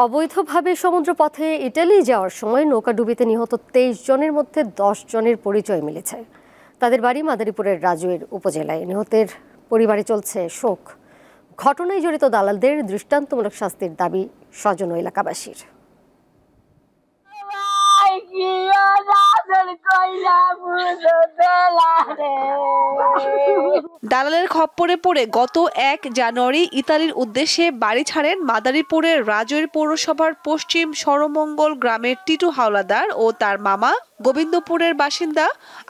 অবৈধভাবে সমুদ্রপথে ইটালি যাওয়ার সময় নৌকাডুবিতে নিহত ২৩ জনের মধ্যে ১০ জনের পরিচয় মিলেছে। তাদের বাড়ি মাদারীপুরের রাজৈর উপজেলায়। নিহতের পরিবারে চলছে শোক। ঘটনায় জড়িত দালালদের দৃষ্টান্তমূলক শাস্তির দাবি স্বজন ও এলাকাবাসীর। দালালের খপ্পরে পড়ে গত ১ জানুয়ারি ইতালির উদ্দেশ্যে বাড়ি ছাড়েন মাদারীপুরের রাজৈর পৌরসভার পশ্চিম সরমঙ্গল গ্রামের টিটু হাওলাদার ও তার মামা গোবিন্দপুরের বাসিন্দা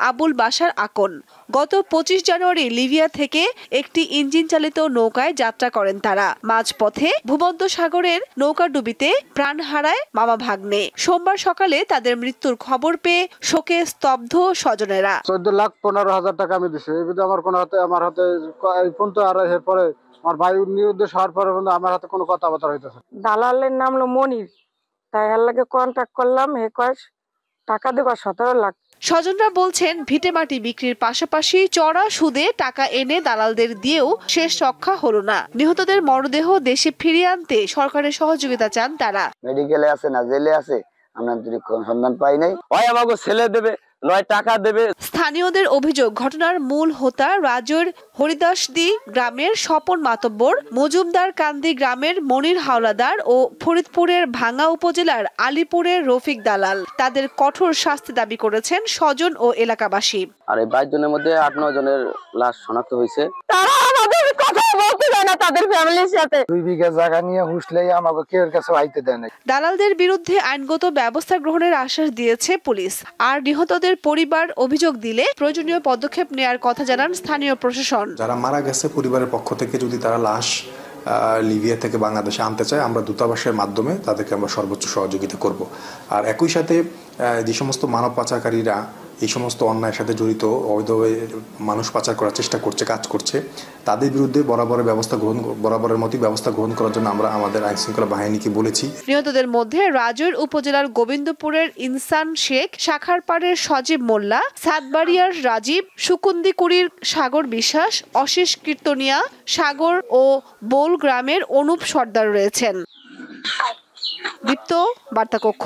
আবুল বাশার আকন। গত ২৫ জানুয়ারি লিবিয়া থেকে একটি ইঞ্জিন চালিত নৌকায় যাত্রা করেন তারা। মাঝপথে ভূমধ্যসাগরের নৌকাডুবিতে প্রাণ হারায় মামা ভাগ্নে। সোমবার সকালে তাদের মৃত্যুর খবর পেয়ে শোকে স্তব্ধ স্বজনেরা। ১৪,১৫,০০০ টাকা আমি দিছি। আমার হাতে ফোন তো আর এরপরে আমার ভাই উদ্দেশ্য হওয়ার পরে আমার হাতে কোনো কথাবার্তা হইতেছে। দালালের নাম হলো মনির, তাই এর লাগে কন্ট্যাক্ট করলাম। টাকা দেব ১৭ লাখ। স্বজনরা বলছেন ভিটেমাটি বিক্রির পাশাপাশি চড়া সুদে টাকা এনে দালালদের দিয়েও শেষ রক্ষা হলো না। নিহতদের মরদেহ দেশে ফিরিয়ে আনতে সরকারের সহযোগিতা চান তারা। মেডিকেলে আছে না জেলে আছে, আমরা সন্ধান পাই নাই। হয় আমাকে ছেলে দেবে, নয় টাকা দেবে। স্থানীয়দের অভিযোগ, ঘটনার মূল হোতা রাজৈর হরিদাসদি গ্রামের স্বপন মাতব্বর, মজুমদার কান্দি গ্রামের মনির হাওলাদার ও ফরিদপুরের ভাঙ্গা উপজেলার আলীপুরের রফিক দালাল। তাদের কঠোর শাস্তি দাবি করেছেন স্বজন ও এলাকাবাসী। আর এই ২২ জনের মধ্যে ৮-৯ জনের লাশ শনাক্ত হয়েছে। তারা আমাদের কথা বলতে দেয় না তাদের ফ্যামিলির সাথে। ২ বিঘা জায়গা নিয়ে হুসলেই আমাকে কেউ কাছে আইতে দেয় না। দালালদের বিরুদ্ধে আইনগত ব্যবস্থা গ্রহণের আশ্বাস দিয়েছে পুলিশ। আর নিহতদের পরিবার অভিযোগ দিলে প্রয়োজনীয় পদক্ষেপ নেওয়ার কথা জানান স্থানীয় প্রশাসন। যারা মারা গেছে পরিবারের পক্ষ থেকে যদি তারা লাশ লিবিয়া থেকে বাংলাদেশে আনতে চায়, আমরা দূতাবাসের মাধ্যমে তাদেরকে আমরা সর্বোচ্চ সহযোগিতা করব। আর একই সাথে যে সমস্ত মানব পাচারকারীরা এই সমস্ত অন্যায়ের সাথে জড়িত, অবৈধভাবে মানুষ পাচার করার চেষ্টা করছে, কাজ করছে, তাদের বিরুদ্ধে বরাবরের মতোই ব্যবস্থা গ্রহণ করার জন্য আমরা আমাদের আইন শৃঙ্খলা বাহিনীকে বলেছি। নিহতদের মধ্যে রাজৈর উপজেলার গোবিন্দপুরের ইনসান শেখ, শাখারপাড়ের সজীব মোল্লা, সাতবাড়িয়ার রাজীব, সুকুন্দিকুড়ির সাগর বিশ্বাস, অশিস কীর্তনিয়া, সাগর ও বোল গ্রামের অনুপ সর্দার রয়েছেন। দীপ্ত, বার্তা কক্ষ।